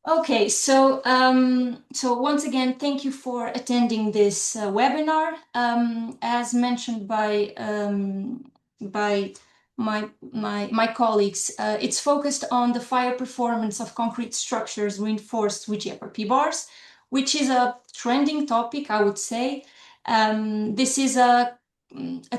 Okay, so once again, thank you for attending this webinar. As mentioned by my colleagues, it's focused on the fire performance of concrete structures reinforced with GFRP bars, which is a trending topic, I would say. This is a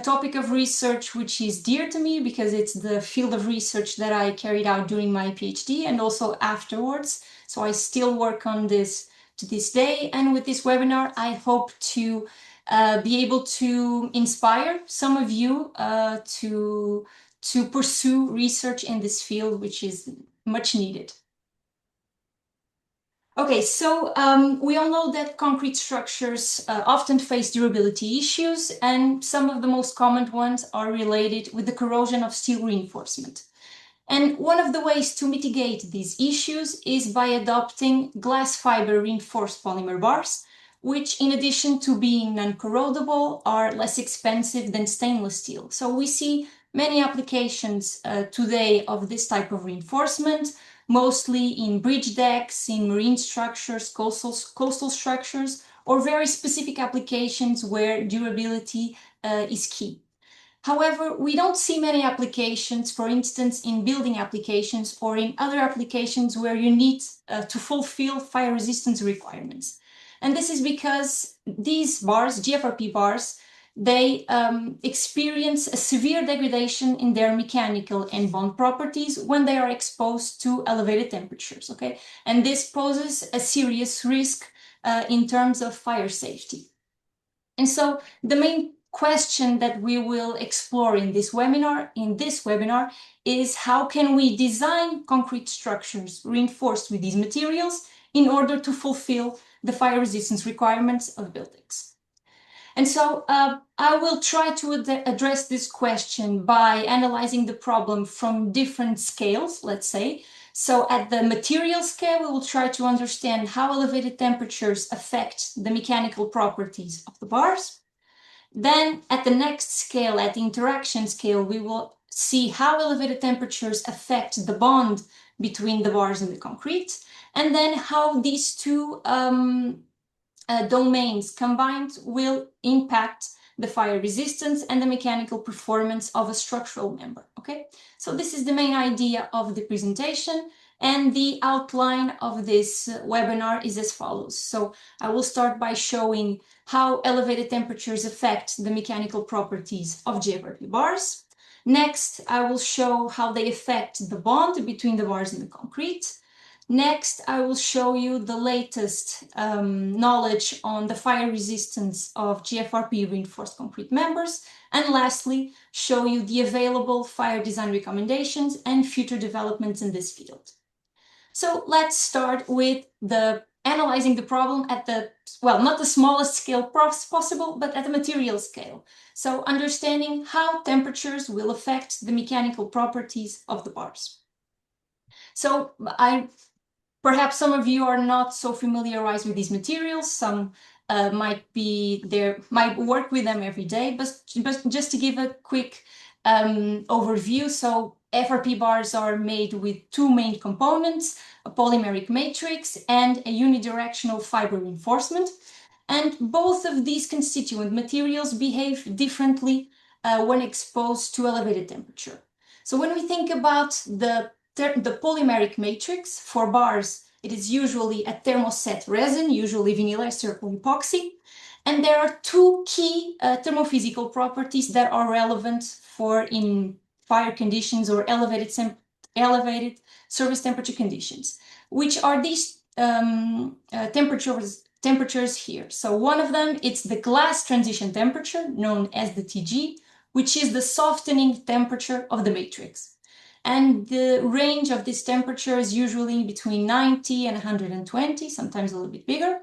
topic of research which is dear to me because it's the field of research that I carried out during my PhD and also afterwards. So I still work on this to this day. And with this webinar, I hope to be able to inspire some of you to pursue research in this field, which is much needed. Okay, so we all know that concrete structures often face durability issues, and some of the most common ones are related with the corrosion of steel reinforcement. And one of the ways to mitigate these issues is by adopting glass fiber reinforced polymer bars, which in addition to being non-corrodable are less expensive than stainless steel. So we see many applications today of this type of reinforcement, mostly in bridge decks, in marine structures, coastal structures, or very specific applications where durability is key. However, we don't see many applications, for instance, in building applications or in other applications where you need to fulfill fire resistance requirements. And this is because these bars, GFRP bars, they experience a severe degradation in their mechanical and bond properties when they are exposed to elevated temperatures, okay? And this poses a serious risk in terms of fire safety. And so the main question that we will explore in this webinar is how can we design concrete structures reinforced with these materials in order to fulfill the fire resistance requirements of buildings. And so I will try to address this question by analyzing the problem from different scales, let's say. So at the material scale, we will try to understand how elevated temperatures affect the mechanical properties of the bars. Then at the next scale, at the interaction scale, we will see how elevated temperatures affect the bond between the bars and the concrete, and then how these two domains combined will impact the fire resistance and the mechanical performance of a structural member, okay? So this is the main idea of the presentation, and the outline of this webinar is as follows. So I will start by showing how elevated temperatures affect the mechanical properties of GFRP bars. Next, I will show how they affect the bond between the bars and the concrete. Next, I will show you the latest knowledge on the fire resistance of GFRP reinforced concrete members. And lastly, show you the available fire design recommendations and future developments in this field. So let's start with analyzing the problem at the, well, not the smallest scale possible, but at the material scale. So understanding how temperatures will affect the mechanical properties of the bars. So perhaps some of you are not so familiarized with these materials. Some might work with them every day, but just to give a quick overview. So FRP bars are made with two main components, a polymeric matrix and a unidirectional fiber reinforcement. And both of these constituent materials behave differently when exposed to elevated temperature. So when we think about the polymeric matrix for bars, it is usually a thermoset resin, usually vinyl ester or epoxy. And there are two key thermophysical properties that are relevant for in fire conditions or elevated surface temperature conditions, which are these temperatures here. So one of them, it's the glass transition temperature, known as the TG, which is the softening temperature of the matrix. And the range of this temperature is usually between 90 and 120, sometimes a little bit bigger.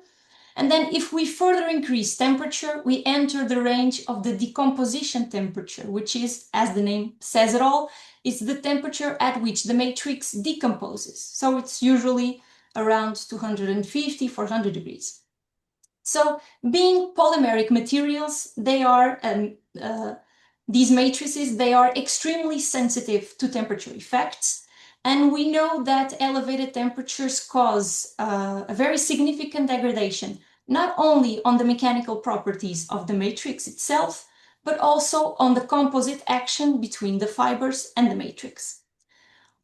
And then if we further increase temperature, we enter the range of the decomposition temperature, which is, as the name says it all, is the temperature at which the matrix decomposes. So it's usually around 250, 400 degrees. So being polymeric materials, they are these matrices, they are extremely sensitive to temperature effects. And we know that elevated temperatures cause a very significant degradation, not only on the mechanical properties of the matrix itself, but also on the composite action between the fibers and the matrix.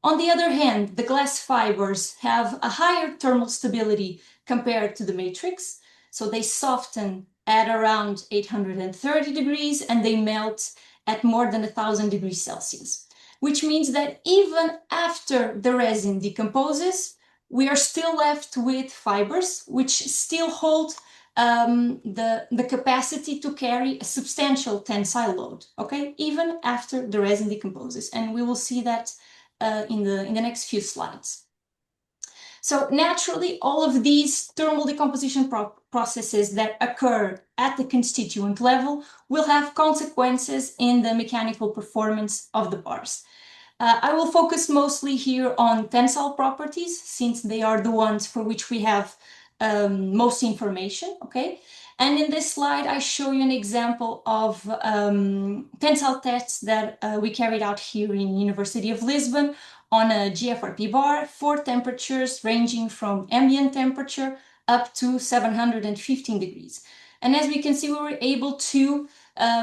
On the other hand, the glass fibers have a higher thermal stability compared to the matrix, so they soften at around 830 degrees and they melt at more than 1,000 degrees Celsius, which means that even after the resin decomposes, we are still left with fibers which still hold the capacity to carry a substantial tensile load, okay, even after the resin decomposes. And we will see that in the next few slides. So naturally, all of these thermal decomposition processes that occur at the constituent level will have consequences in the mechanical performance of the bars. I will focus mostly here on tensile properties, since they are the ones for which we have most information, okay? And in this slide, I show you an example of tensile tests that we carried out here in University of Lisbon on a GFRP bar for temperatures ranging from ambient temperature up to 715 degrees. And as we can see, we were able to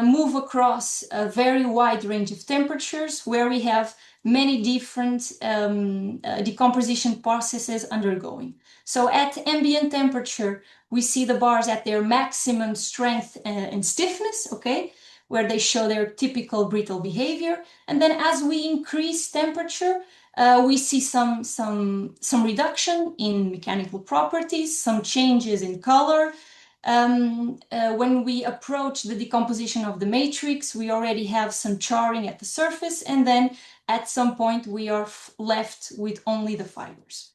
move across a very wide range of temperatures where we have many different decomposition processes undergoing. So at ambient temperature, we see the bars at their maximum strength and stiffness, okay, where they show their typical brittle behavior. And then as we increase temperature, we see some reduction in mechanical properties, some changes in color. When we approach the decomposition of the matrix, we already have some charring at the surface, and then at some point we are left with only the fibers.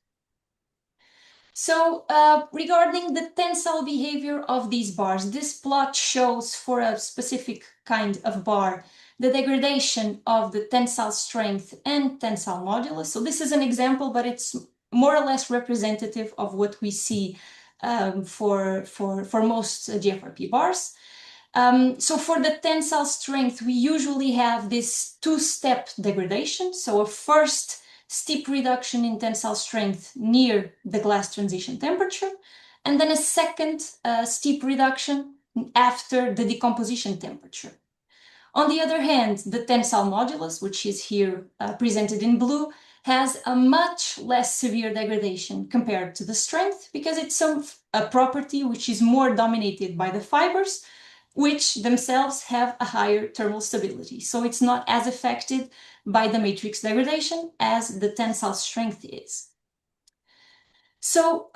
So regarding the tensile behavior of these bars, this plot shows for a specific kind of bar the degradation of the tensile strength and tensile modulus. So this is an example, but it's more or less representative of what we see for most GFRP bars. So for the tensile strength, we usually have this two-step degradation. So a first steep reduction in tensile strength near the glass transition temperature, and then a second steep reduction after the decomposition temperature. On the other hand, the tensile modulus, which is here presented in blue, has a much less severe degradation compared to the strength, because it's a property which is more dominated by the fibers, which themselves have a higher thermal stability. So it's not as affected by the matrix degradation as the tensile strength is. So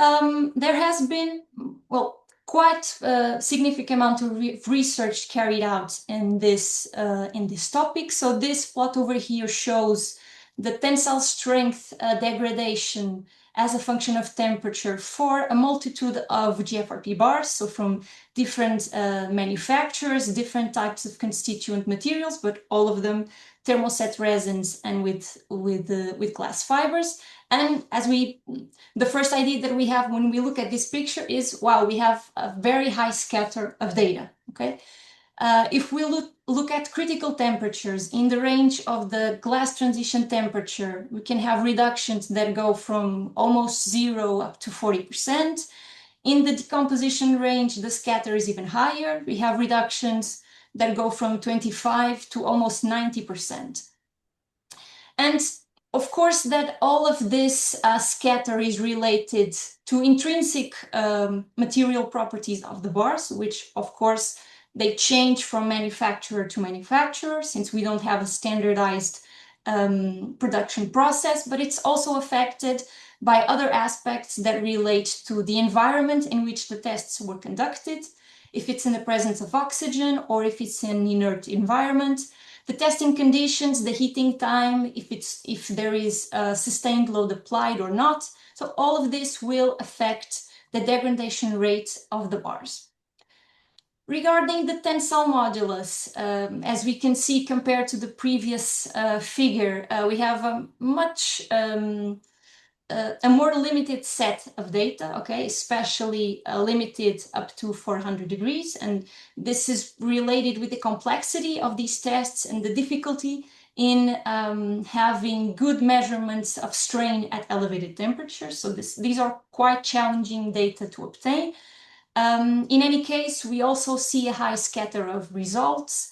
there has been, well, quite a significant amount of research carried out in this topic. So this plot over here shows the tensile strength degradation as a function of temperature for a multitude of GFRP bars, so from different manufacturers, different types of constituent materials, but all of them thermoset resins and with glass fibers. And the first idea that we have when we look at this picture is, wow, we have a very high scatter of data, okay? If we look at critical temperatures in the range of the glass transition temperature, we can have reductions that go from almost 0 up to 40%. In the decomposition range, the scatter is even higher. We have reductions that go from 25 to almost 90%. And of course, that all of this scatter is related to intrinsic material properties of the bars, which of course they change from manufacturer to manufacturer, since we don't have a standardized production process, but it's also affected by other aspects that relate to the environment in which the tests were conducted, if it's in the presence of oxygen or if it's in an inert environment, the testing conditions, the heating time, if there is a sustained load applied or not. So all of this will affect the degradation rate of the bars. Regarding the tensile modulus, as we can see compared to the previous figure, we have a more limited set of data, okay, especially limited up to 400 degrees. And this is related with the complexity of these tests and the difficulty in having good measurements of strain at elevated temperatures. So these are quite challenging data to obtain. In any case, we also see a high scatter of results.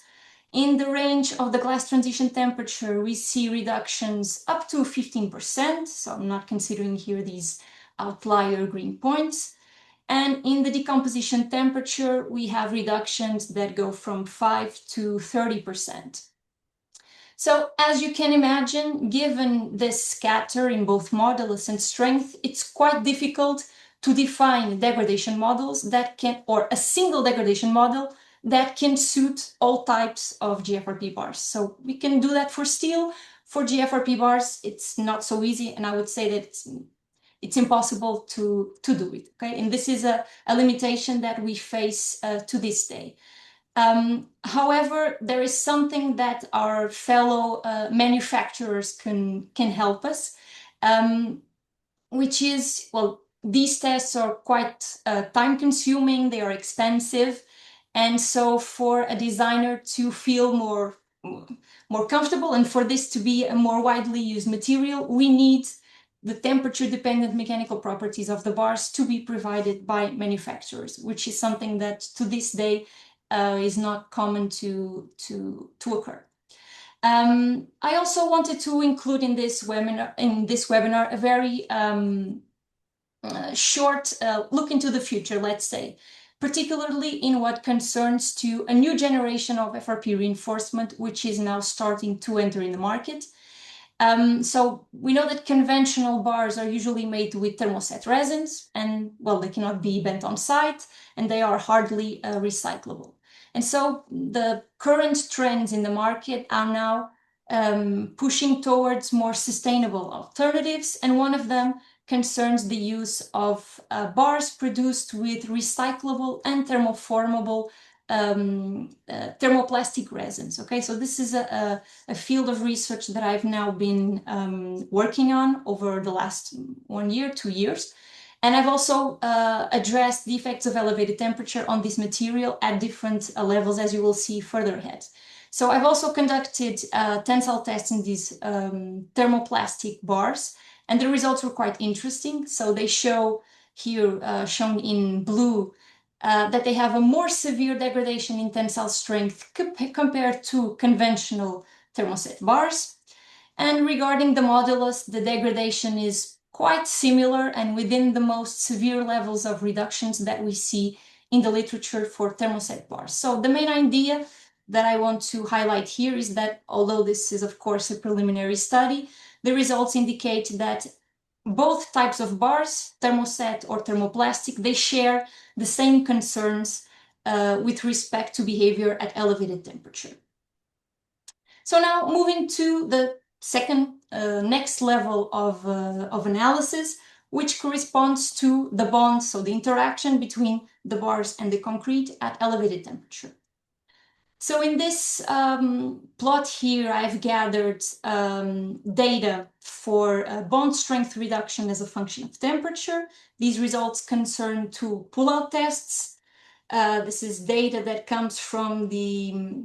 In the range of the glass transition temperature, we see reductions up to 15%. So I'm not considering here these outlier green points. And in the decomposition temperature, we have reductions that go from 5 to 30%. So as you can imagine, given this scatter in both modulus and strength, it's quite difficult to define degradation models that can, or a single degradation model that can suit all types of GFRP bars. So we can do that for steel. For GFRP bars, it's not so easy, and I would say that it's impossible to do it, okay? And this is a limitation that we face to this day. However, there is something that our fellow manufacturers can help us, which is, well, these tests are quite time-consuming, they are expensive, and so for a designer to feel more comfortable and for this to be a more widely used material, we need the temperature-dependent mechanical properties of the bars to be provided by manufacturers, which is something that to this day is not common to occur. I also wanted to include in this webinar a very short look into the future, let's say, particularly in what concerns to a new generation of FRP reinforcement, which is now starting to enter in the market. So we know that conventional bars are usually made with thermoset resins, and well, they cannot be bent on site, and they are hardly recyclable. And so the current trends in the market are now pushing towards more sustainable alternatives, and one of them concerns the use of bars produced with recyclable and thermoformable thermoplastic resins. Okay, so this is a field of research that I've now been working on over the last 1 year, 2 years. And I've also addressed the effects of elevated temperature on this material at different levels, as you will see further ahead. So I've also conducted tensile tests in these thermoplastic bars, and the results were quite interesting. So they show here, shown in blue, that they have a more severe degradation in tensile strength compared to conventional thermoset bars. And regarding the modulus, the degradation is quite similar and within the most severe levels of reductions that we see in the literature for thermoset bars. So the main idea that I want to highlight here is that although this is of course a preliminary study, the results indicate that both types of bars, thermoset or thermoplastic, they share the same concerns with respect to behavior at elevated temperature. So now moving to the second next level of analysis, which corresponds to the bond, so the interaction between the bars and the concrete at elevated temperature. So in this plot here, I've gathered data for bond strength reduction as a function of temperature. These results concern two pull-out tests. This is data that comes from the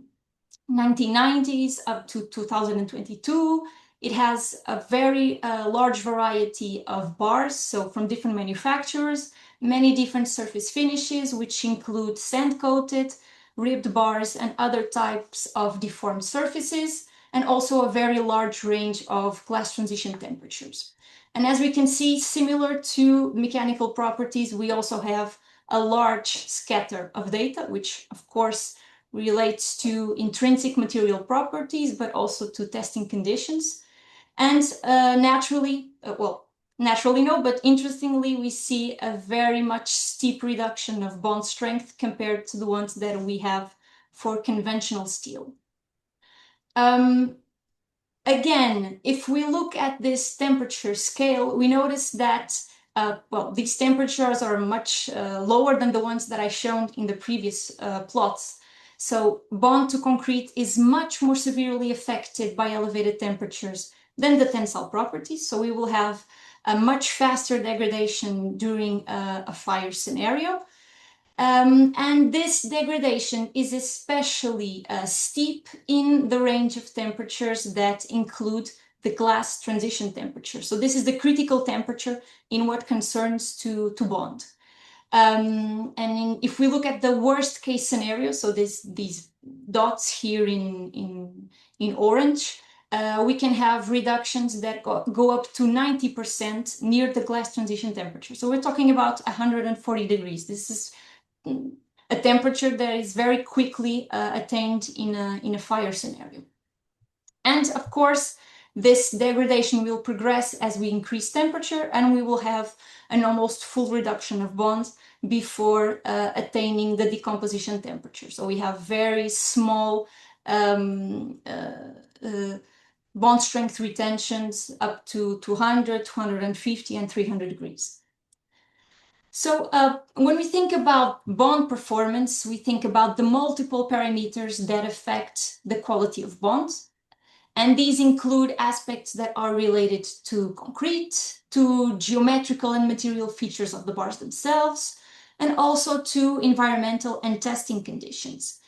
1990s up to 2022. It has a very large variety of bars, so from different manufacturers, many different surface finishes, which include sand-coated, ribbed bars, and other types of deformed surfaces, and also a very large range of glass transition temperatures. And as we can see, similar to mechanical properties, we also have a large scatter of data, which of course relates to intrinsic material properties, but also to testing conditions. And naturally no, but interestingly, we see a very much steep reduction of bond strength compared to the ones that we have for conventional steel. Again, if we look at this temperature scale, we notice that these temperatures are much lower than the ones that I shown in the previous plots. So bond to concrete is much more severely affected by elevated temperatures than the tensile properties. So we will have a much faster degradation during a fire scenario. And this degradation is especially steep in the range of temperatures that include the glass transition temperature. So this is the critical temperature in what concerns to bond. If we look at the worst case scenario, so these dots here in orange, we can have reductions that go up to 90% near the glass transition temperature. So we're talking about 140 degrees. This is a temperature that is very quickly attained in a fire scenario. And of course, this degradation will progress as we increase temperature, and we will have an almost full reduction of bonds before attaining the decomposition temperature. So we have very small bond strength retentions up to 200, 250, and 300 degrees. So when we think about bond performance, we think about the multiple parameters that affect the quality of bonds. And these include aspects that are related to concrete, to geometrical and material features of the bars themselves, and also to environmental and testing conditions.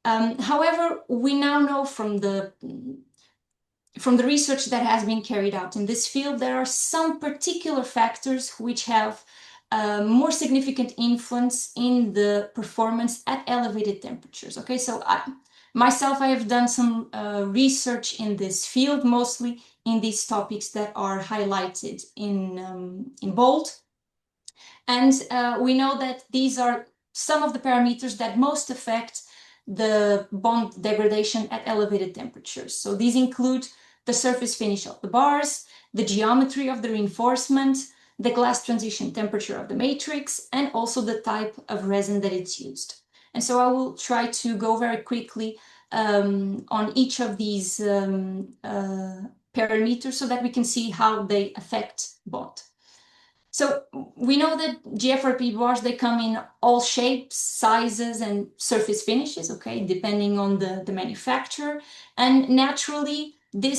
However, we now know from the research that has been carried out in this field, there are some particular factors which have more significant influence in the performance at elevated temperatures. Okay, so myself, I have done some research in this field, mostly in these topics that are highlighted in bold. And we know that these are some of the parameters that most affect the bond degradation at elevated temperatures. So these include the surface finish of the bars, the geometry of the reinforcement, the glass transition temperature of the matrix, and also the type of resin that it's used. And so I will try to go very quickly on each of these parameters so that we can see how they affect bond. So we know that GFRP bars, they come in all shapes, sizes, and surface finishes, okay, depending on the manufacturer. And naturally, the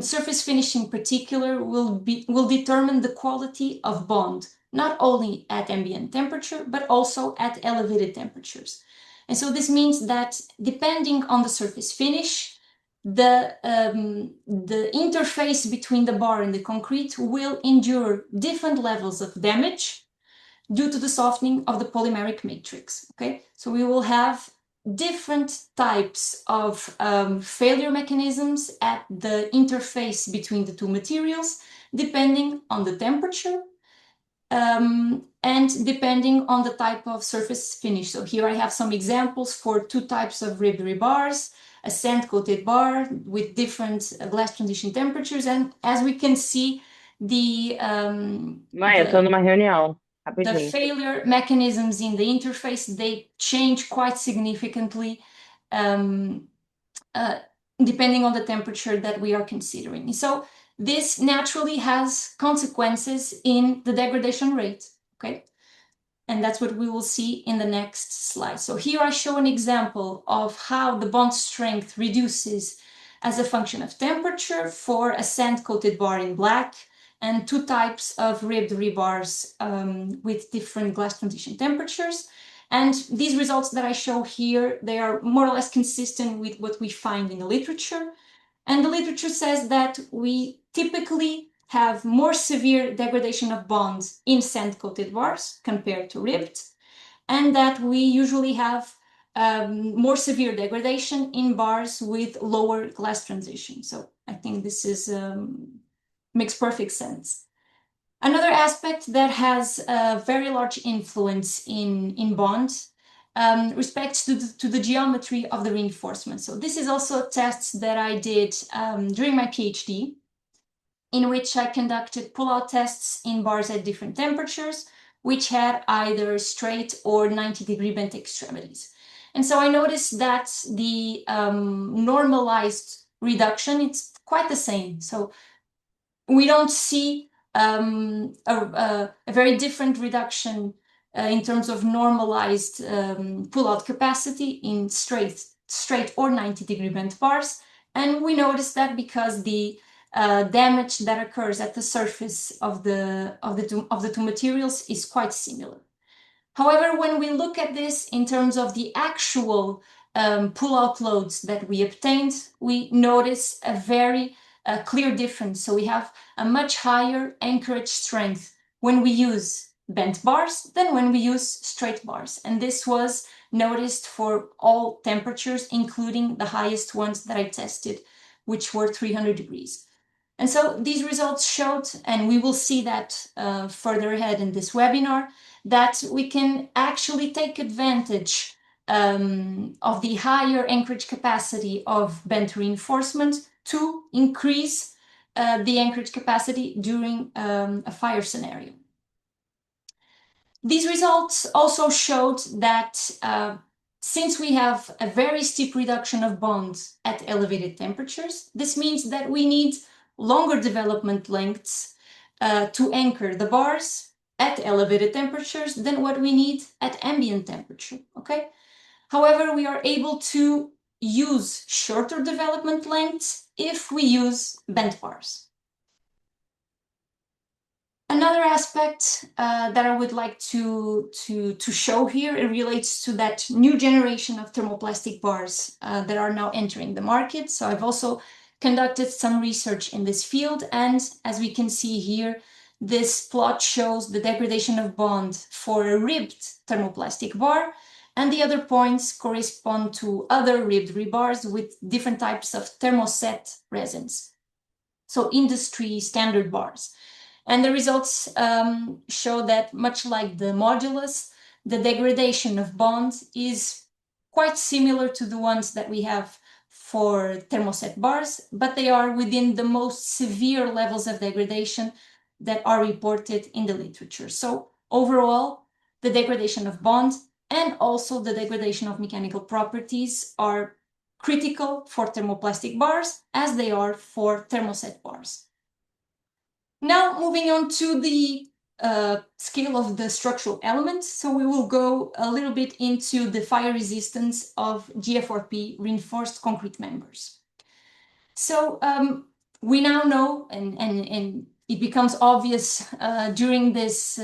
surface finish in particular will determine the quality of bond, not only at ambient temperature, but also at elevated temperatures. And so this means that depending on the surface finish, the interface between the bar and the concrete will endure different levels of damage due to the softening of the polymeric matrix. Okay, so we will have different types of failure mechanisms at the interface between the two materials, depending on the temperature and depending on the type of surface finish. So here I have some examples for two types of ribbed rebars, a sand-coated bar with different glass transition temperatures, and as we can see, the Mãe, eu tô numa reunião, the rapidinho. failure mechanisms in the interface, they change quite significantly depending on the temperature that we are considering. So this naturally has consequences in the degradation rate, okay? And that's what we will see in the next slide. So here I show an example of how the bond strength reduces as a function of temperature for a sand-coated bar in black and two types of ribbed rebars with different glass transition temperatures. And these results that I show here, they are more or less consistent with what we find in the literature. And the literature says that we typically have more severe degradation of bonds in sand-coated bars compared to ribbed, and that we usually have more severe degradation in bars with lower glass transition. So I think this is makes perfect sense. Another aspect that has a very large influence in bond respects to the geometry of the reinforcement. So this is also tests that I did during my PhD, in which I conducted pull-out tests in bars at different temperatures, which had either straight or 90-degree bent extremities. And so I noticed that the normalized reduction, it's quite the same. So we don't see a very different reduction in terms of normalized pull-out capacity in straight or 90-degree bent bars. And we notice that because the damage that occurs at the surface of the two materials is quite similar. However, when we look at this in terms of the actual pull-out loads that we obtained, we notice a very clear difference. So we have a much higher anchorage strength when we use bent bars than when we use straight bars. And this was noticed for all temperatures, including the highest ones that I tested, which were 300 degrees. And so these results showed, and we will see that further ahead in this webinar, that we can actually take advantage of the higher anchorage capacity of bent reinforcement to increase the anchorage capacity during a fire scenario. These results also showed that since we have a very steep reduction of bonds at elevated temperatures, this means that we need longer development lengths to anchor the bars at elevated temperatures than what we need at ambient temperature, okay? However, we are able to use shorter development lengths if we use bent bars. Another aspect that I would like to show here, it relates to that new generation of thermoplastic bars that are now entering the market. So I've also conducted some research in this field, and as we can see here, this plot shows the degradation of bond for a ribbed thermoplastic bar, and the other points correspond to other ribbed rebars with different types of thermoset resins, so industry standard bars. And the results show that, much like the modulus, the degradation of bond is quite similar to the ones that we have for thermoset bars, but they are within the most severe levels of degradation that are reported in the literature. So overall, the degradation of bond and also the degradation of mechanical properties are critical for thermoplastic bars as they are for thermoset bars. Now, moving on to the scale of the structural elements. So we will go a little bit into the fire resistance of GFRP-reinforced concrete members. So we now know, and it becomes obvious during this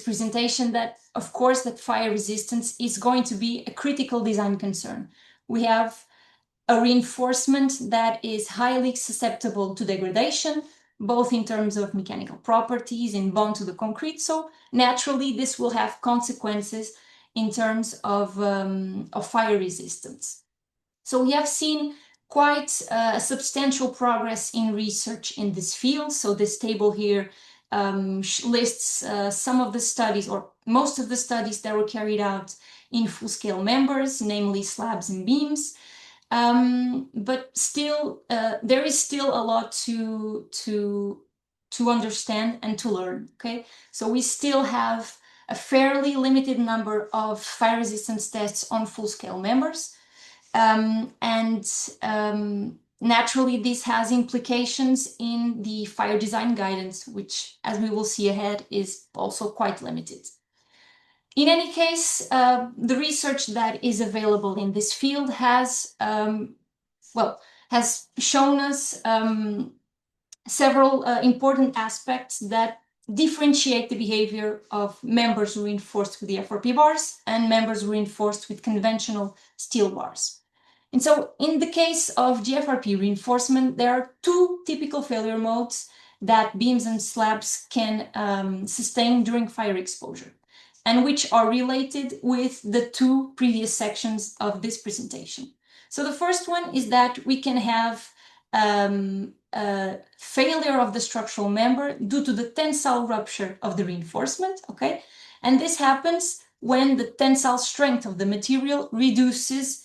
presentation, that of course that fire resistance is going to be a critical design concern. We have a reinforcement that is highly susceptible to degradation, both in terms of mechanical properties and bond to the concrete. So naturally, this will have consequences in terms of fire resistance. So we have seen quite substantial progress in research in this field. So this table here lists some of the studies, or most of the studies that were carried out in full-scale members, namely slabs and beams. But still, there is still a lot to understand and to learn, okay? So we still have a fairly limited number of fire resistance tests on full-scale members. Naturally, this has implications in the fire design guidance, which, as we will see ahead, is also quite limited. In any case, the research that is available in this field has shown us several important aspects that differentiate the behavior of members reinforced with the GFRP bars and members reinforced with conventional steel bars. And so in the case of GFRP reinforcement, there are two typical failure modes that beams and slabs can sustain during fire exposure, and which are related with the two previous sections of this presentation. So the first one is that we can have a failure of the structural member due to the tensile rupture of the reinforcement, okay? And this happens when the tensile strength of the material reduces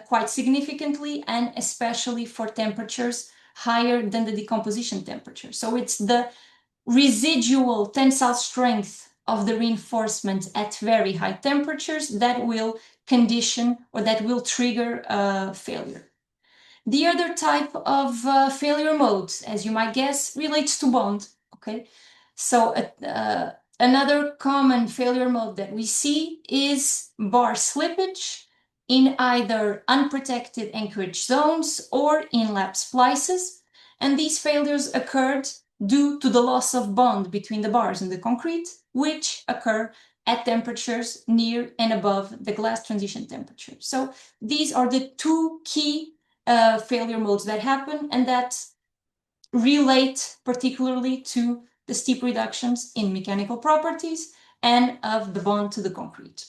quite significantly, and especially for temperatures higher than the decomposition temperature. So it's the residual tensile strength of the reinforcement at very high temperatures that will condition, or that will trigger failure. The other type of failure mode, as you might guess, relates to bond, okay? So another common failure mode that we see is bar slippage in either unprotected anchorage zones or in lap splices. And these failures occurred due to the loss of bond between the bars and the concrete, which occur at temperatures near and above the glass transition temperature. So these are the two key failure modes that happen and that relate particularly to the steep reductions in mechanical properties and of the bond to the concrete.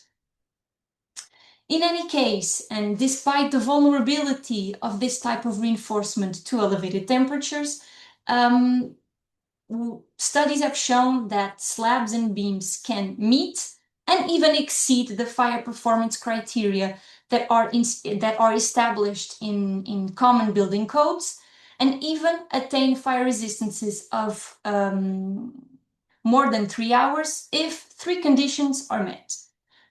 In any case, and despite the vulnerability of this type of reinforcement to elevated temperatures, studies have shown that slabs and beams can meet and even exceed the fire performance criteria that are established in common building codes, and even attain fire resistances of more than 3 hours if 3 conditions are met.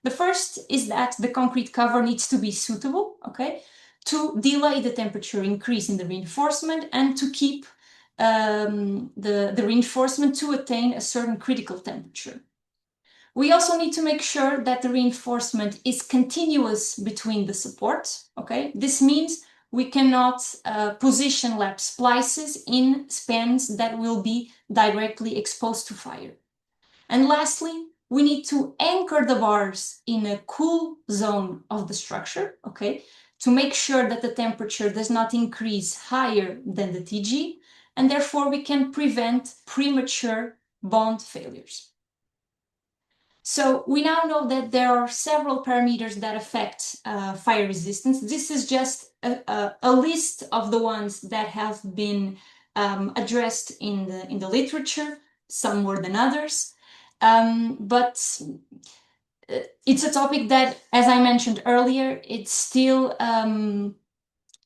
The first is that the concrete cover needs to be suitable, okay, to delay the temperature increase in the reinforcement and to keep the reinforcement to attain a certain critical temperature. We also need to make sure that the reinforcement is continuous between the supports, okay? This means we cannot position lap splices in spans that will be directly exposed to fire. And lastly, we need to anchor the bars in a cool zone of the structure, okay, to make sure that the temperature does not increase higher than the TG, and therefore we can prevent premature bond failures. So we now know that there are several parameters that affect fire resistance. This is just a list of the ones that have been addressed in the literature, some more than others. But it's a topic that, as I mentioned earlier, it's still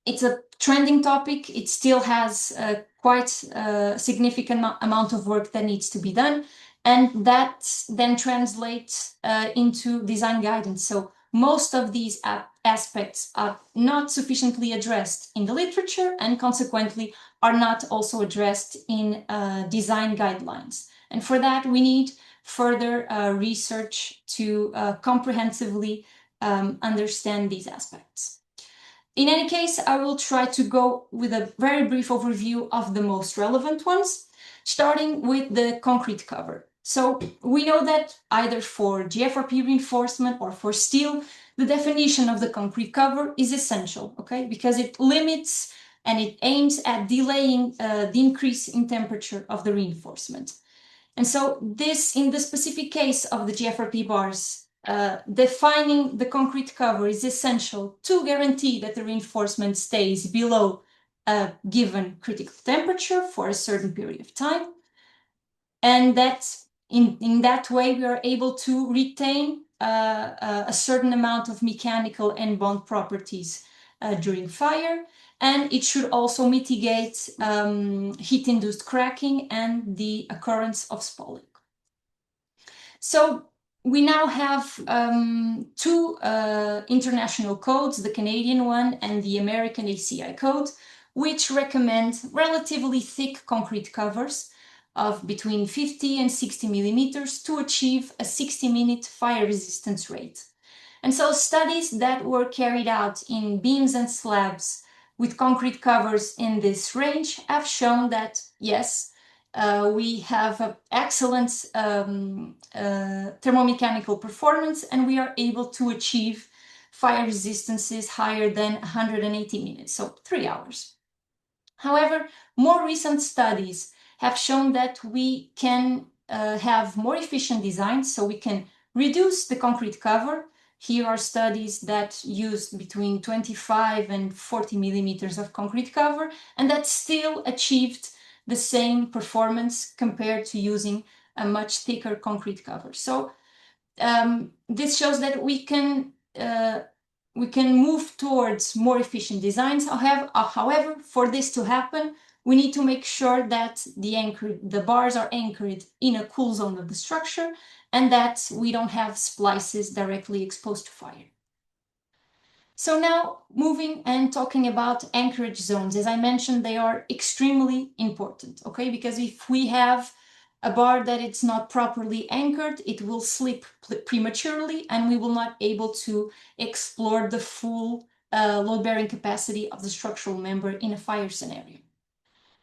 it's a trending topic. It still has quite a significant amount of work that needs to be done, and that then translates into design guidance. So most of these aspects are not sufficiently addressed in the literature and consequently are not also addressed in design guidelines. And for that, we need further research to comprehensively understand these aspects. In any case, I will try to go with a very brief overview of the most relevant ones, starting with the concrete cover. So we know that either for GFRP reinforcement or for steel, the definition of the concrete cover is essential, okay? Because it limits and it aims at delaying the increase in temperature of the reinforcement. And so this, in the specific case of the GFRP bars, defining the concrete cover is essential to guarantee that the reinforcement stays below a given critical temperature for a certain period of time. And that in that way, we are able to retain a certain amount of mechanical and bond properties during fire. And it should also mitigate heat-induced cracking and the occurrence of spalling. So we now have two international codes, the Canadian one and the American ACI code, which recommend relatively thick concrete covers of between 50 and 60 millimeters to achieve a 60-minute fire resistance rate. And so studies that were carried out in beams and slabs with concrete covers in this range have shown that, yes, we have excellent thermomechanical performance, and we are able to achieve fire resistances higher than 180 minutes, so 3 hours. However, more recent studies have shown that we can have more efficient designs, so we can reduce the concrete cover. Here are studies that use between 25 and 40 millimeters of concrete cover, and that still achieved the same performance compared to using a much thicker concrete cover. So this shows that we can move towards more efficient designs. However, for this to happen, we need to make sure that the bars are anchored in a cool zone of the structure and that we don't have splices directly exposed to fire. So now moving and talking about anchorage zones, as I mentioned, they are extremely important, okay? Because if we have a bar that it's not properly anchored, it will slip prematurely and we will not be able to explore the full load-bearing capacity of the structural member in a fire scenario.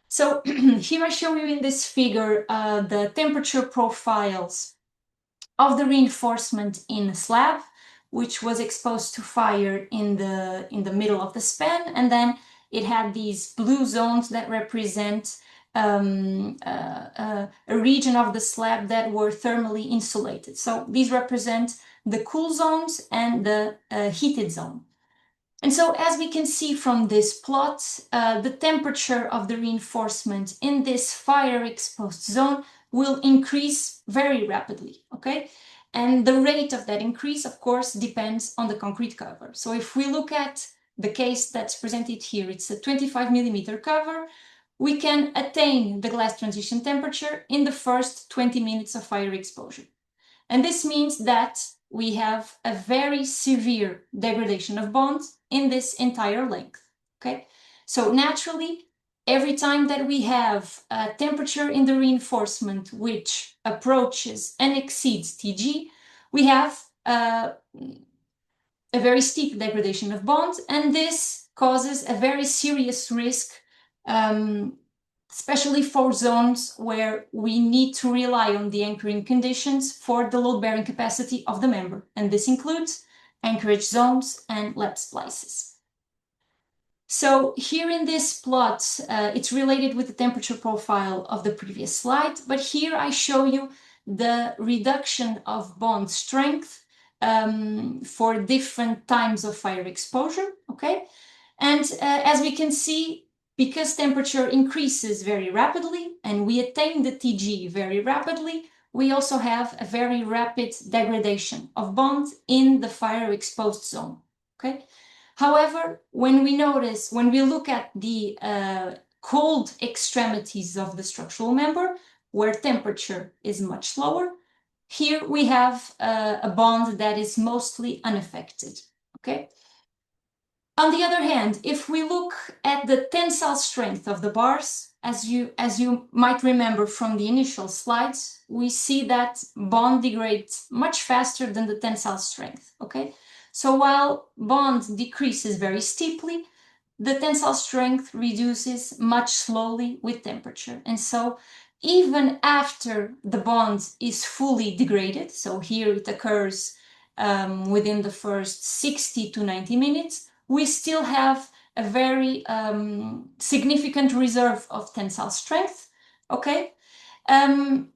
So here I show you in this figure the temperature profiles of the reinforcement in the slab, which was exposed to fire in the middle of the span, and then it had these blue zones that represent a region of the slab that were thermally insulated. So these represent the cool zones and the heated zone. And so as we can see from this plot, the temperature of the reinforcement in this fire-exposed zone will increase very rapidly, okay? And the rate of that increase, of course, depends on the concrete cover. So if we look at the case that's presented here, it's a 25 millimeter cover, we can attain the glass transition temperature in the first 20 minutes of fire exposure. And this means that we have a very severe degradation of bonds in this entire length, okay? So naturally, every time that we have a temperature in the reinforcement which approaches and exceeds Tg, we have a very steep degradation of bonds, and this causes a very serious risk, especially for zones where we need to rely on the anchoring conditions for the load-bearing capacity of the member. And this includes anchorage zones and lap splices. So here in this plot, it's related with the temperature profile of the previous slide, but here I show you the reduction of bond strength for different times of fire exposure, okay? And as we can see, because temperature increases very rapidly and we attain the Tg very rapidly, we also have a very rapid degradation of bond in the fire exposed zone, okay? However, when we look at the cold extremities of the structural member, where temperature is much lower, here we have a bond that is mostly unaffected, okay? On the other hand, if we look at the tensile strength of the bars, as you might remember from the initial slides, we see that bond degrades much faster than the tensile strength, okay? So while bond decreases very steeply, the tensile strength reduces much slowly with temperature. And so even after the bond is fully degraded, so here it occurs within the first 60 to 90 minutes, we still have a very significant reserve of tensile strength, okay? And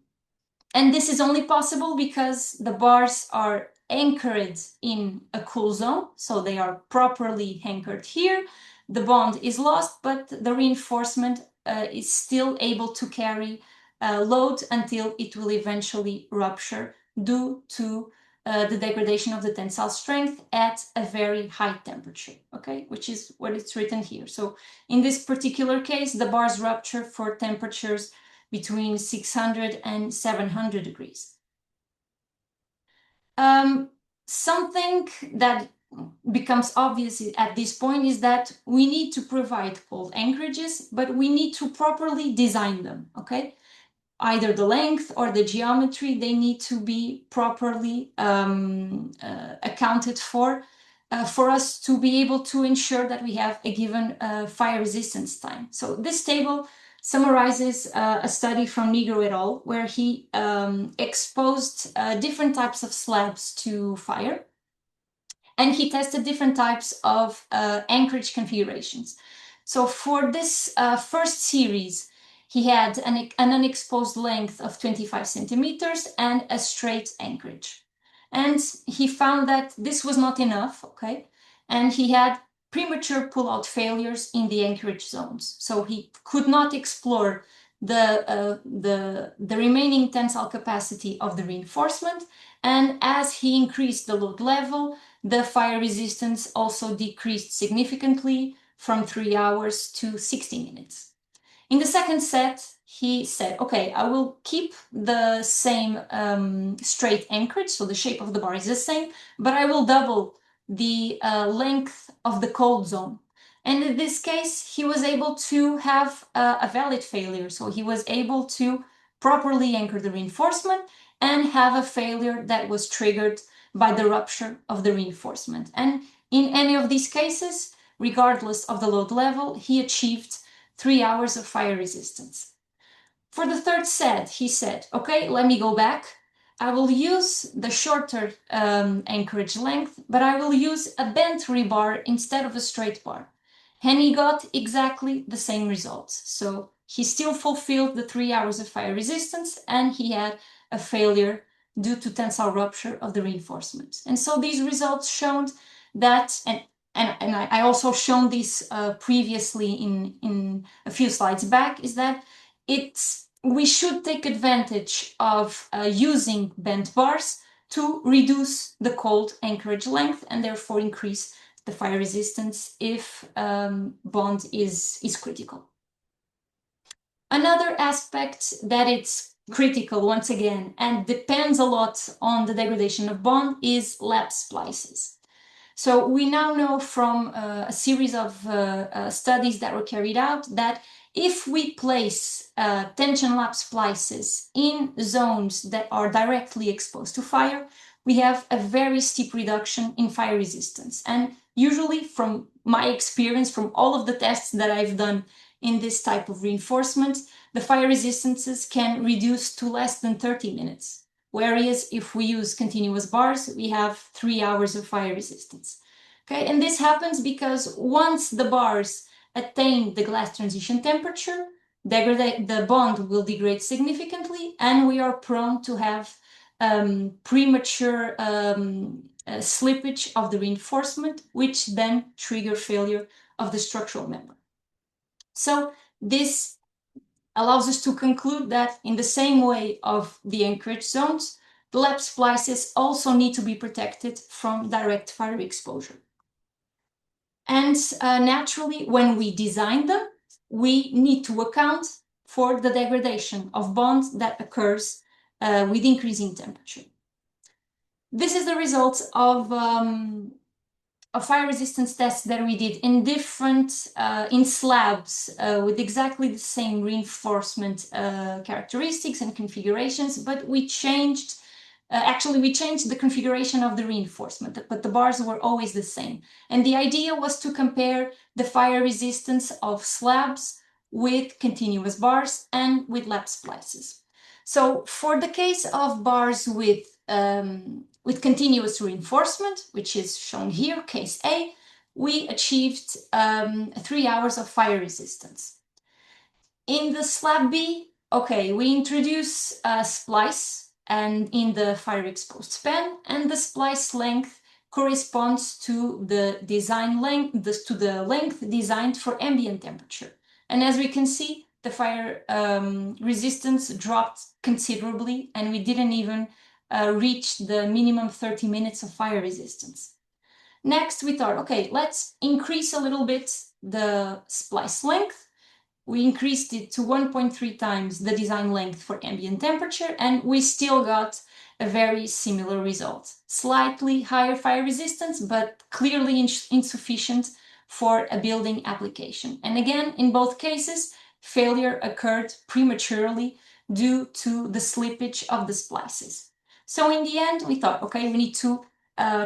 this is only possible because the bars are anchored in a cool zone, so they are properly anchored here. The bond is lost, but the reinforcement is still able to carry load until it will eventually rupture due to the degradation of the tensile strength at a very high temperature, okay, which is what it's written here. So in this particular case, the bars rupture for temperatures between 600 and 700 degrees. Something that becomes obvious at this point is that we need to provide cold anchorages, but we need to properly design them, okay? Either the length or the geometry, they need to be properly accounted for us to be able to ensure that we have a given fire resistance time. So this table summarizes a study from Negro et al., where he exposed different types of slabs to fire, and he tested different types of anchorage configurations. So for this first series, he had an unexposed length of 25 centimeters and a straight anchorage. And he found that this was not enough, okay? And he had premature pull-out failures in the anchorage zones. So he could not explore the remaining tensile capacity of the reinforcement. And as he increased the load level, the fire resistance also decreased significantly from 3 hours to 60 minutes. In the second set, he said, okay, I will keep the same straight anchorage, so the shape of the bar is the same, but I will double the length of the cold zone. And in this case, he was able to have a valid failure. So he was able to properly anchor the reinforcement and have a failure that was triggered by the rupture of the reinforcement. And in any of these cases, regardless of the load level, he achieved 3 hours of fire resistance. For the third set, he said, okay, let me go back. I will use the shorter anchorage length, but I will use a bent rebar instead of a straight bar. And he got exactly the same results. So he still fulfilled the 3 hours of fire resistance, and he had a failure due to tensile rupture of the reinforcement. And so these results showed that, and I also shown this previously in a few slides back, is that we should take advantage of using bent bars to reduce the cold anchorage length and therefore increase the fire resistance if bond is critical. Another aspect that it's critical, once again, and depends a lot on the degradation of bond is lap splices. So we now know from a series of studies that were carried out that if we place tension lap splices in zones that are directly exposed to fire, we have a very steep reduction in fire resistance. And usually, from my experience, from all of the tests that I've done in this type of reinforcement, the fire resistances can reduce to less than 30 minutes. Whereas if we use continuous bars, we have 3 hours of fire resistance. Okay, and this happens because once the bars attain the glass transition temperature, the bond will degrade significantly, and we are prone to have premature slippage of the reinforcement, which then trigger failure of the structural member. So this allows us to conclude that in the same way of the anchorage zones, the lap splices also need to be protected from direct fire exposure. And naturally, when we design them, we need to account for the degradation of bonds that occurs with increasing temperature. This is the result of fire resistance tests that we did in different, in slabs with exactly the same reinforcement characteristics and configurations, but we changed, we changed the configuration of the reinforcement, but the bars were always the same. And the idea was to compare the fire resistance of slabs with continuous bars and with lap splices. So for the case of bars with continuous reinforcement, which is shown here, case A, we achieved 3 hours of fire resistance. In the slab B, okay, we introduce a splice and in the fire exposed span, and the splice length corresponds to the design length, to the length designed for ambient temperature. And as we can see, the fire resistance dropped considerably, and we didn't even reach the minimum 30 minutes of fire resistance. Next, we thought, okay, let's increase a little bit the splice length. We increased it to 1.3 times the design length for ambient temperature, and we still got a very similar result. Slightly higher fire resistance, but clearly insufficient for a building application. And again, in both cases, failure occurred prematurely due to the slippage of the splices. So in the end, we thought, okay, we need to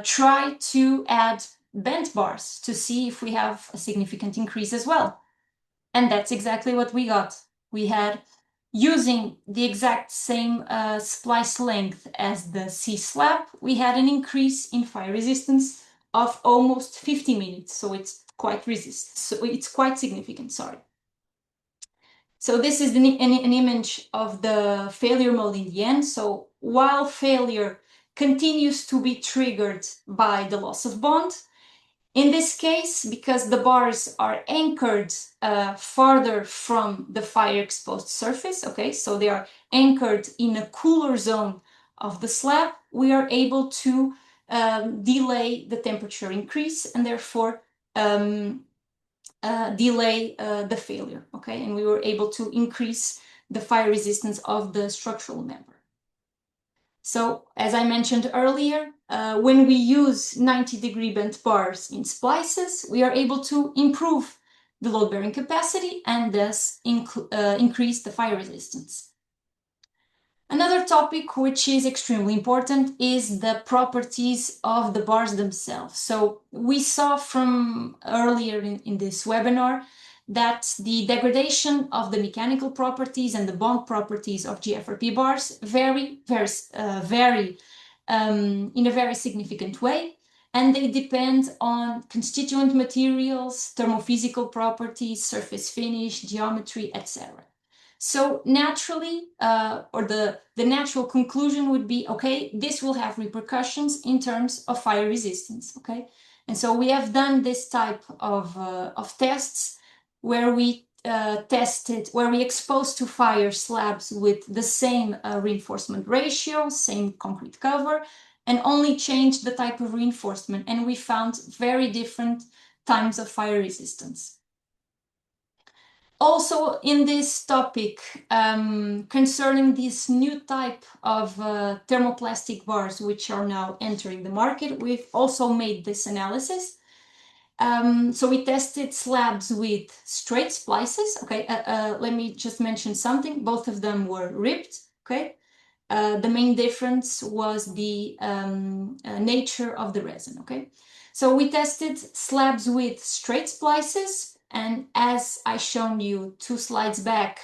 try to add bent bars to see if we have a significant increase as well. And that's exactly what we got. We had, using the exact same splice length as the C slab, we had an increase in fire resistance of almost 50 minutes. So it's quite significant, sorry. So this is an image of the failure mode in the end. So while failure continues to be triggered by the loss of bond, in this case, because the bars are anchored farther from the fire exposed surface, okay, so they are anchored in a cooler zone of the slab, we are able to delay the temperature increase and therefore delay the failure, okay, and we were able to increase the fire resistance of the structural member. So, as I mentioned earlier, when we use 90-degree bent bars in splices, we are able to improve the load-bearing capacity and thus increase the fire resistance. Another topic which is extremely important is the properties of the bars themselves. So we saw from earlier in this webinar that the degradation of the mechanical properties and the bond properties of GFRP bars vary in a very significant way, and they depend on constituent materials, thermophysical properties, surface finish, geometry, etc. So naturally, or the natural conclusion would be, okay, this will have repercussions in terms of fire resistance, okay? And so we have done this type of tests where we where we exposed to fire slabs with the same reinforcement ratio, same concrete cover, and only changed the type of reinforcement. And we found very different times of fire resistance. Also in this topic, concerning this new type of thermoplastic bars which are now entering the market, we've also made this analysis. So we tested slabs with straight splices. Okay, let me just mention something. Both of them were ripped. Okay, the main difference was the nature of the resin. Okay, so we tested slabs with straight splices, and as I shown you 2 slides back,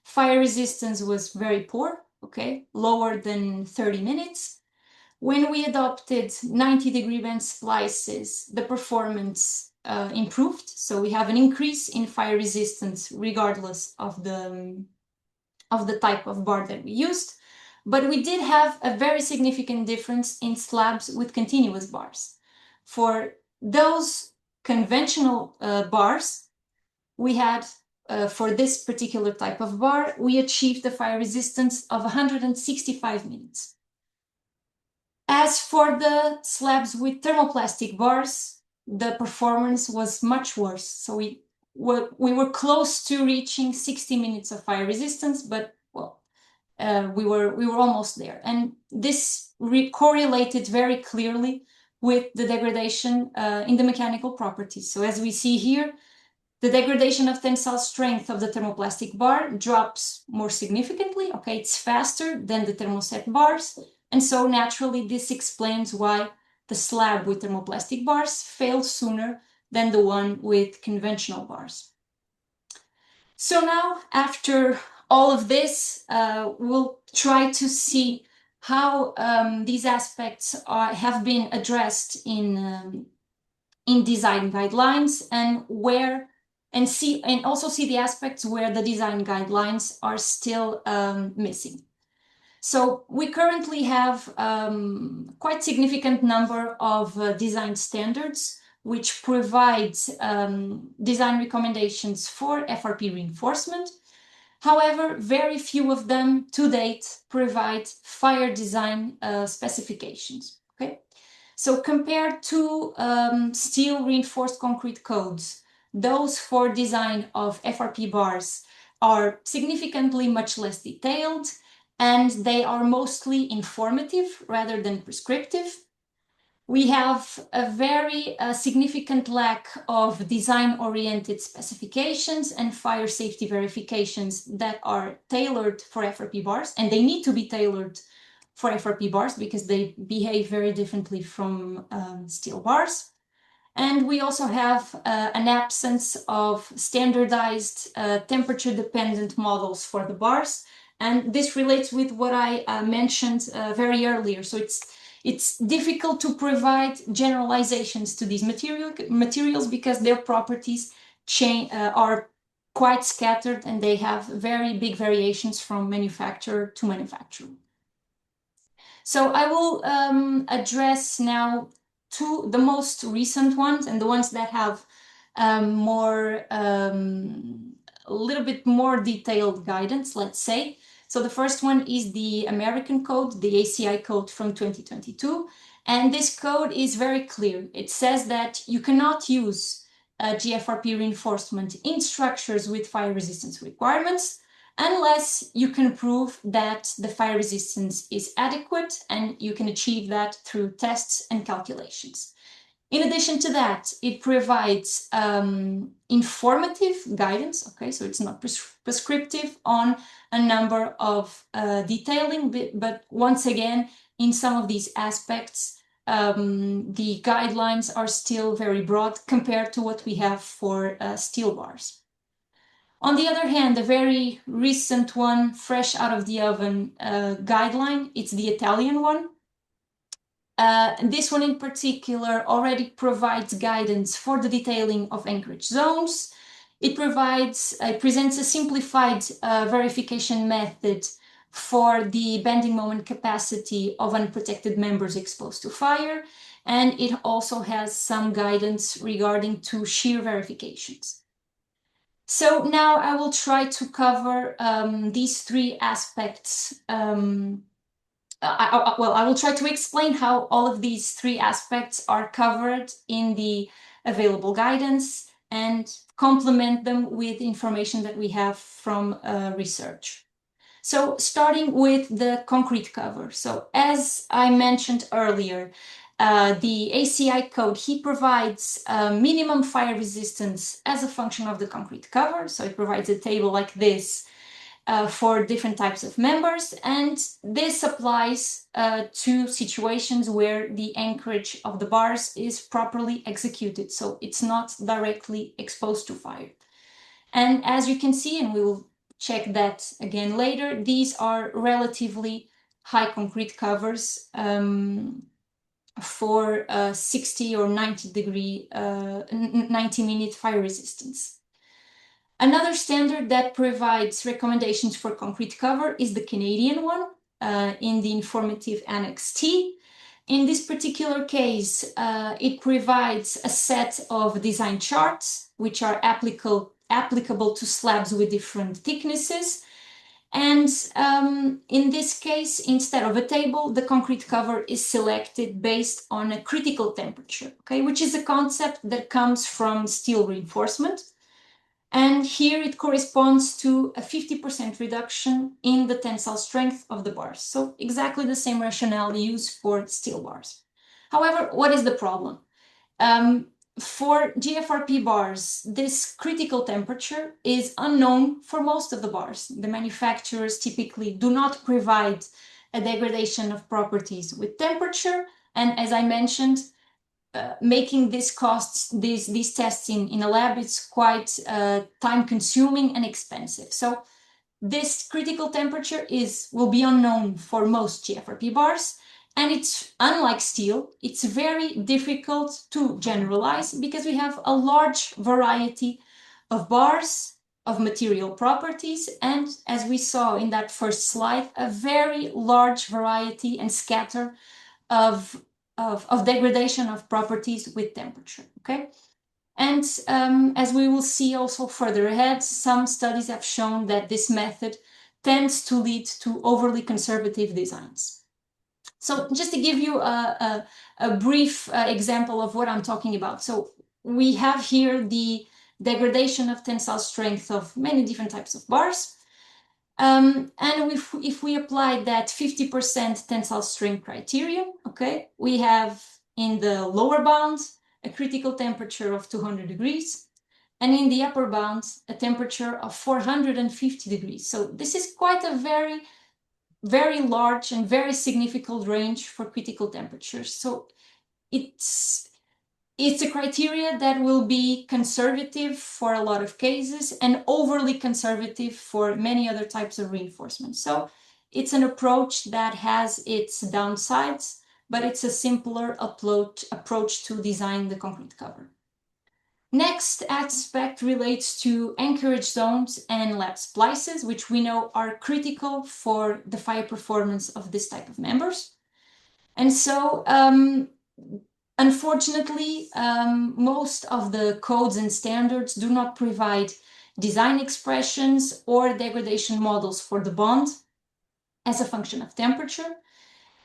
fire resistance was very poor. Okay, lower than 30 minutes. When we adopted 90-degree bend splices, the performance improved. So we have an increase in fire resistance regardless of the type of bar that we used. But we did have a very significant difference in slabs with continuous bars. For those conventional bars, we had, for this particular type of bar, we achieved a fire resistance of 165 minutes. As for the slabs with thermoplastic bars, the performance was much worse. So we were close to reaching 60 minutes of fire resistance, but well, we were almost there. And this correlated very clearly with the degradation in the mechanical properties. So as we see here, the degradation of tensile strength of the thermoplastic bar drops more significantly. Okay, it's faster than the thermoset bars. And so naturally, this explains why the slab with thermoplastic bars failed sooner than the one with conventional bars. So now, after all of this, we'll try to see how these aspects have been addressed in design guidelines, and also see the aspects where the design guidelines are still missing. So we currently have quite significant number of design standards which provide design recommendations for FRP reinforcement. However, very few of them to date provide fire design specifications. Okay, so compared to steel reinforced concrete codes, those for design of FRP bars are significantly much less detailed, and they are mostly informative rather than prescriptive. We have a very significant lack of design-oriented specifications and fire safety verifications that are tailored for FRP bars, and they need to be tailored for FRP bars because they behave very differently from steel bars. And we also have an absence of standardized temperature-dependent models for the bars. And this relates with what I mentioned very earlier. So it's difficult to provide generalizations to these materials because their properties are quite scattered, and they have very big variations from manufacturer to manufacturer. So I will address now the most recent ones, and the ones that have a little bit more detailed guidance, let's say. So the first one is the American code, the ACI code from 2022. And this code is very clear. It says that you cannot use GFRP reinforcement in structures with fire resistance requirements unless you can prove that the fire resistance is adequate, and you can achieve that through tests and calculations. In addition to that, it provides informative guidance, okay, so it's not prescriptive on a number of detailing, but once again, in some of these aspects, the guidelines are still very broad compared to what we have for steel bars. On the other hand, a very recent one, fresh out of the oven guideline, it's the Italian one. This one in particular already provides guidance for the detailing of anchorage zones. It presents a simplified verification method for the bending moment capacity of unprotected members exposed to fire, and it also has some guidance regarding to shear verifications. So now I will try to cover these three aspects. I will try to explain how all of these three aspects are covered in the available guidance and complement them with information that we have from research. So starting with the concrete cover. So as I mentioned earlier, the ACI code, he provides minimum fire resistance as a function of the concrete cover. So it provides a table like this for different types of members, and this applies to situations where the anchorage of the bars is properly executed, so it's not directly exposed to fire. And as you can see, and we will check that again later, these are relatively high concrete covers for 60 or 90-minute fire resistance. Another standard that provides recommendations for concrete cover is the Canadian one in the informative Annex T. In this particular case, it provides a set of design charts which are applicable to slabs with different thicknesses. And in this case, instead of a table, the concrete cover is selected based on a critical temperature, okay, which is a concept that comes from steel reinforcement. And here it corresponds to a 50% reduction in the tensile strength of the bars. So exactly the same rationale used for steel bars. However, what is the problem? For GFRP bars, this critical temperature is unknown for most of the bars. The manufacturers typically do not provide a degradation of properties with temperature. And as I mentioned, making these tests in a lab, it's quite time consuming and expensive. So this critical temperature will be unknown for most GFRP bars, and it's unlike steel, it's very difficult to generalize because we have a large variety of bars, of material properties, and as we saw in that first slide, a very large variety and scatter of degradation of properties with temperature, okay? And as we will see also further ahead, some studies have shown that this method tends to lead to overly conservative designs. So just to give you a brief example of what I'm talking about. So we have here the degradation of tensile strength of many different types of bars. And if we apply that 50% tensile strength criterion, okay, we have in the lower bound a critical temperature of 200 degrees, and in the upper bound a temperature of 450 degrees. So this is quite a very, very large and very significant range for critical temperatures. So it's a criteria that will be conservative for a lot of cases and overly conservative for many other types of reinforcement. So it's an approach that has its downsides, but it's a simpler approach to design the concrete cover. Next aspect relates to anchorage zones and lap splices, which we know are critical for the fire performance of this type of members. And so, unfortunately, most of the codes and standards do not provide design expressions or degradation models for the bond as a function of temperature.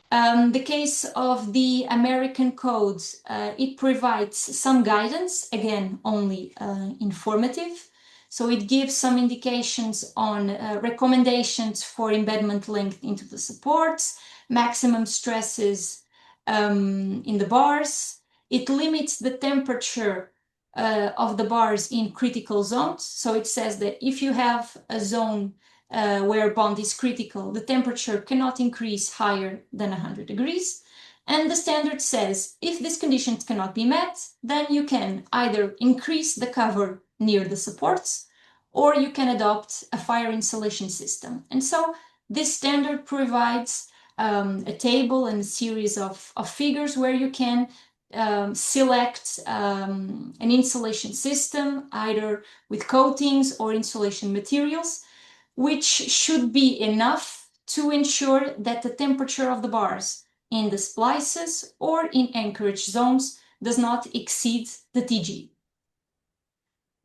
The case of the American codes, it provides some guidance, again, only informative. So it gives some indications on recommendations for embedment length into the supports, maximum stresses in the bars. It limits the temperature of the bars in critical zones. So it says that if you have a zone where bond is critical, the temperature cannot increase higher than 100 degrees. And the standard says if these conditions cannot be met, then you can either increase the cover near the supports or you can adopt a fire insulation system. And so this standard provides a table and a series of figures where you can select an insulation system, either with coatings or insulation materials, which should be enough to ensure that the temperature of the bars in the splices or in anchorage zones does not exceed the TG.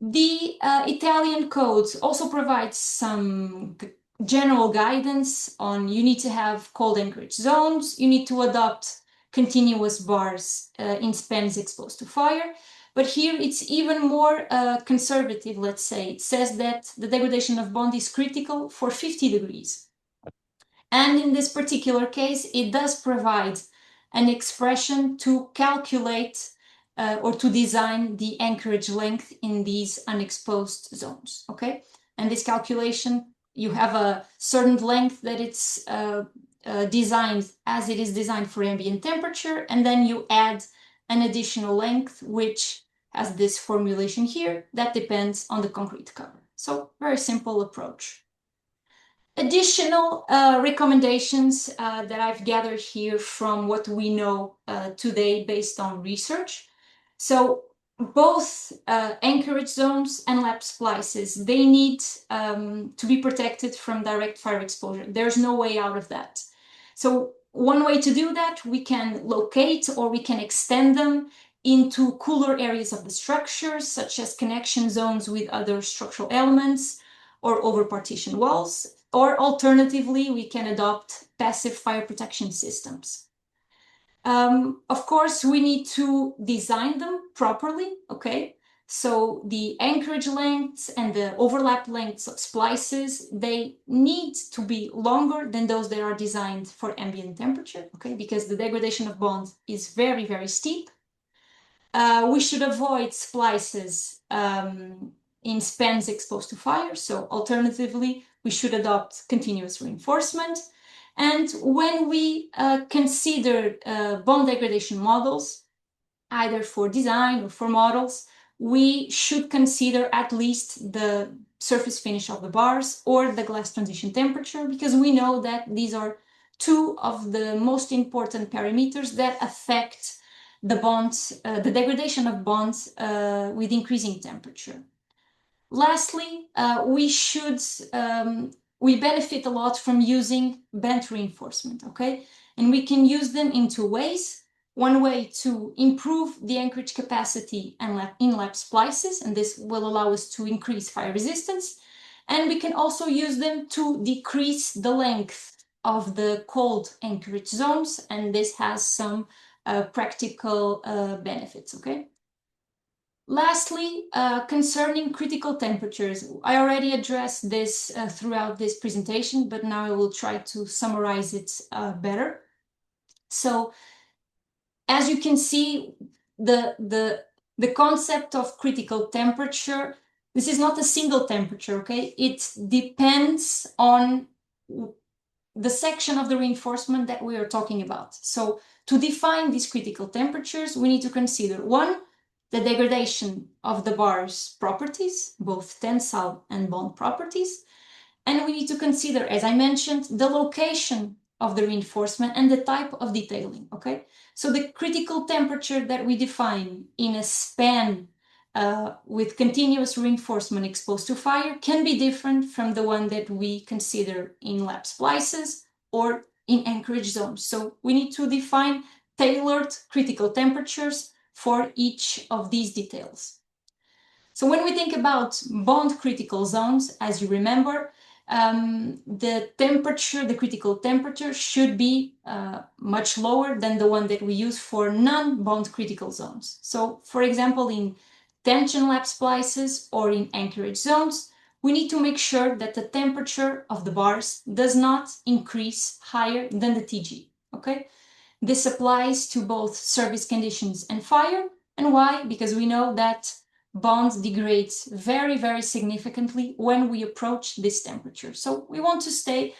The Italian code also provides some general guidance on you need to have cold anchorage zones, you need to adopt continuous bars in spans exposed to fire. But here it's even more conservative, let's say. It says that the degradation of bond is critical for 50 degrees. And in this particular case, it does provide an expression to calculate or to design the anchorage length in these unexposed zones, okay? And this calculation, you have a certain length that it's designed as it is designed for ambient temperature, and then you add an additional length, which has this formulation here that depends on the concrete cover. So very simple approach. Additional recommendations that I've gathered here from what we know today based on research. So both anchorage zones and lap splices, they need to be protected from direct fire exposure. There's no way out of that. So one way to do that, we can locate or we can extend them into cooler areas of the structure, such as connection zones with other structural elements or over partition walls. Or alternatively, we can adopt passive fire protection systems. Of course, we need to design them properly, okay? So the anchorage lengths and the overlap lengths of splices, they need to be longer than those that are designed for ambient temperature, okay? Because the degradation of bond is very, very steep. We should avoid splices in spans exposed to fire. So alternatively, we should adopt continuous reinforcement. And when we consider bond degradation models, either for design or for models, we should consider at least the surface finish of the bars or the glass transition temperature, because we know that these are two of the most important parameters that affect the bonds, the degradation of bonds with increasing temperature. Lastly, we benefit a lot from using bent reinforcement, okay? And we can use them in two ways. One way to improve the anchorage capacity in lap splices, and this will allow us to increase fire resistance. And we can also use them to decrease the length of the cold anchorage zones, and this has some practical benefits, okay? Lastly, concerning critical temperatures, I already addressed this throughout this presentation, but now I will try to summarize it better. So, as you can see, the concept of critical temperature, this is not a single temperature, okay? It depends on the section of the reinforcement that we are talking about. So to define these critical temperatures, we need to consider one, the degradation of the bar's properties, both tensile and bond properties. And we need to consider, as I mentioned, the location of the reinforcement and the type of detailing, okay? So the critical temperature that we define in a span with continuous reinforcement exposed to fire can be different from the one that we consider in lap splices or in anchorage zones. So we need to define tailored critical temperatures for each of these details. So when we think about bond critical zones, as you remember, the critical temperature should be much lower than the one that we use for non-bond critical zones. So, for example, in tension lap splices or in anchorage zones, we need to make sure that the temperature of the bars does not increase higher than the TG, okay? This applies to both service conditions and fire. And why? Because we know that bond degrades very, very significantly when we approach this temperature. So we want to stay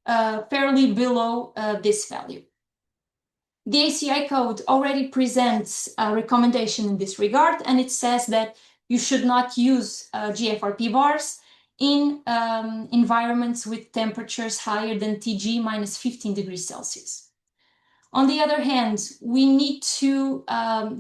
fairly below this value. The ACI code already presents a recommendation in this regard, and it says that you should not use GFRP bars in environments with temperatures higher than TG minus 15 degrees Celsius. On the other hand, we need to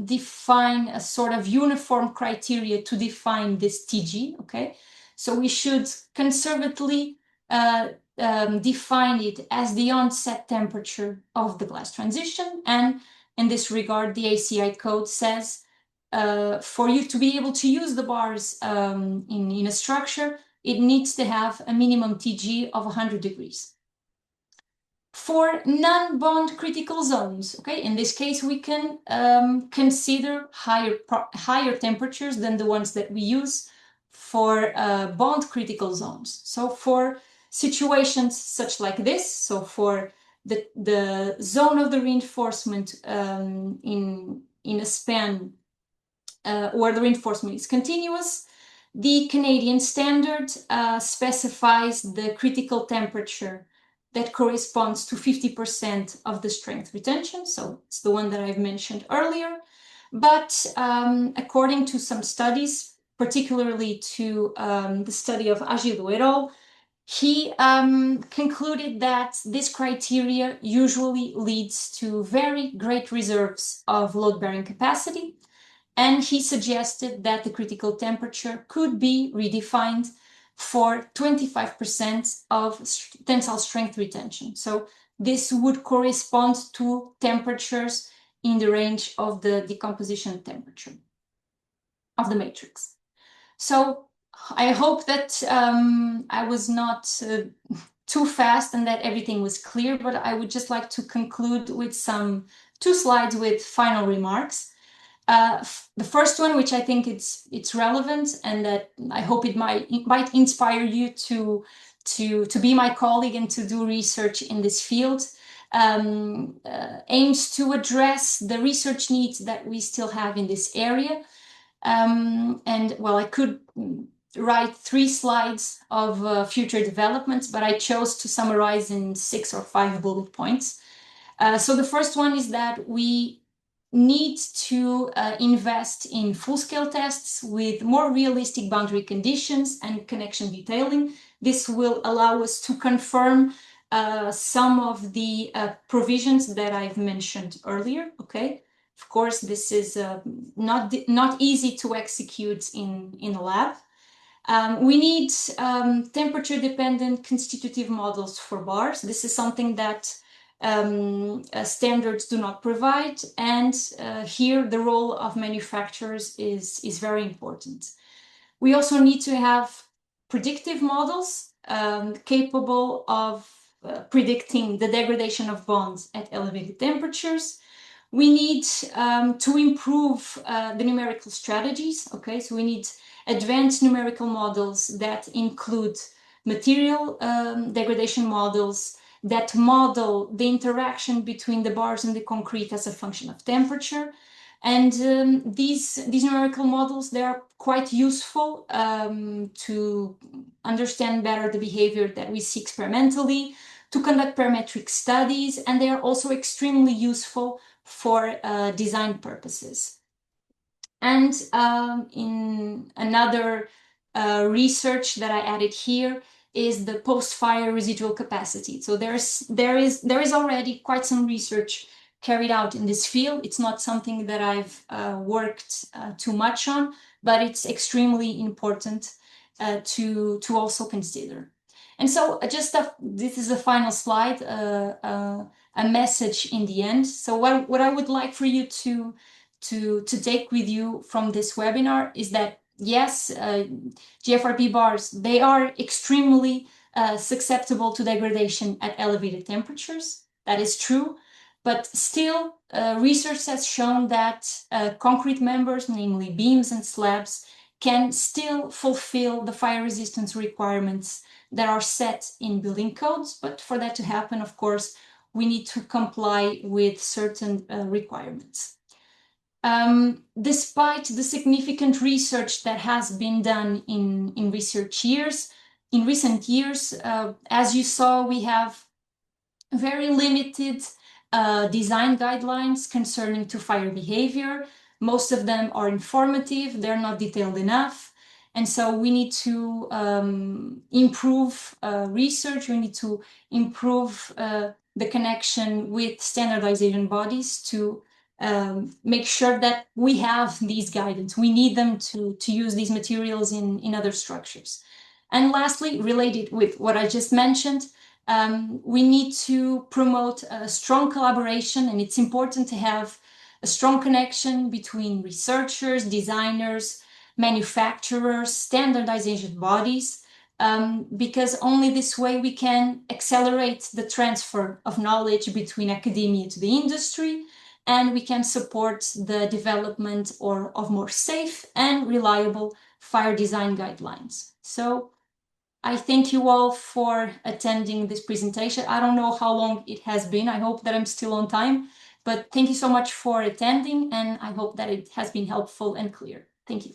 define a sort of uniform criteria to define this TG, okay? So we should conservatively define it as the onset temperature of the glass transition. And in this regard, the ACI code says for you to be able to use the bars in a structure, it needs to have a minimum TG of 100 degrees. For non-bond critical zones, okay, in this case, we can consider higher temperatures than the ones that we use for bond critical zones. So for situations such like this, so for the zone of the reinforcement in a span where the reinforcement is continuous, the Canadian standard specifies the critical temperature that corresponds to 50% of the strength retention. So it's the one that I've mentioned earlier. But according to some studies, particularly to the study of Agildo et al., he concluded that this criteria usually leads to very great reserves of load-bearing capacity. And he suggested that the critical temperature could be redefined for 25% of tensile strength retention. So this would correspond to temperatures in the range of the decomposition temperature of the matrix. So I hope that I was not too fast and that everything was clear, but I would just like to conclude with two slides with final remarks. The first one, which I think it's relevant and that I hope it might inspire you to be my colleague and to do research in this field, aims to address the research needs that we still have in this area. And well, I could write 3 slides of future developments, but I chose to summarize in 6 or 5 bullet points. So the first one is that we need to invest in full-scale tests with more realistic boundary conditions and connection detailing. This will allow us to confirm some of the provisions that I've mentioned earlier, okay? Of course, this is not easy to execute in a lab. We need temperature-dependent constitutive models for bars. This is something that standards do not provide, and here the role of manufacturers is very important. We also need to have predictive models capable of predicting the degradation of bonds at elevated temperatures. We need to improve the numerical strategies, okay? So we need advanced numerical models that include material degradation models, that model the interaction between the bars and the concrete as a function of temperature. And these numerical models, they are quite useful to understand better the behavior that we see experimentally, to conduct parametric studies, and they are also extremely useful for design purposes. And in another research that I added here is the post-fire residual capacity. So there is already quite some research carried out in this field. It's not something that I've worked too much on, but it's extremely important to also consider. And so this is the final slide, a message in the end. So what I would like for you to take with you from this webinar is that yes, GFRP bars, they are extremely susceptible to degradation at elevated temperatures. That is true, but still research has shown that concrete members, namely beams and slabs, can still fulfill the fire resistance requirements that are set in building codes. But for that to happen, of course, we need to comply with certain requirements. Despite the significant research that has been done in recent years, as you saw, we have very limited design guidelines concerning to fire behavior. Most of them are informative, they're not detailed enough. And so we need to improve research, we need to improve the connection with standardization bodies to make sure that we have these guidance. We need them to use these materials in other structures. And lastly, related with what I just mentioned, we need to promote a strong collaboration, and it's important to have a strong connection between researchers, designers, manufacturers, standardization bodies, because only this way we can accelerate the transfer of knowledge between academia to the industry, and we can support the development of more safe and reliable fire design guidelines. So I thank you all for attending this presentation. I don't know how long it has been. I hope that I'm still on time, but thank you so much for attending, and I hope that it has been helpful and clear. Thank you.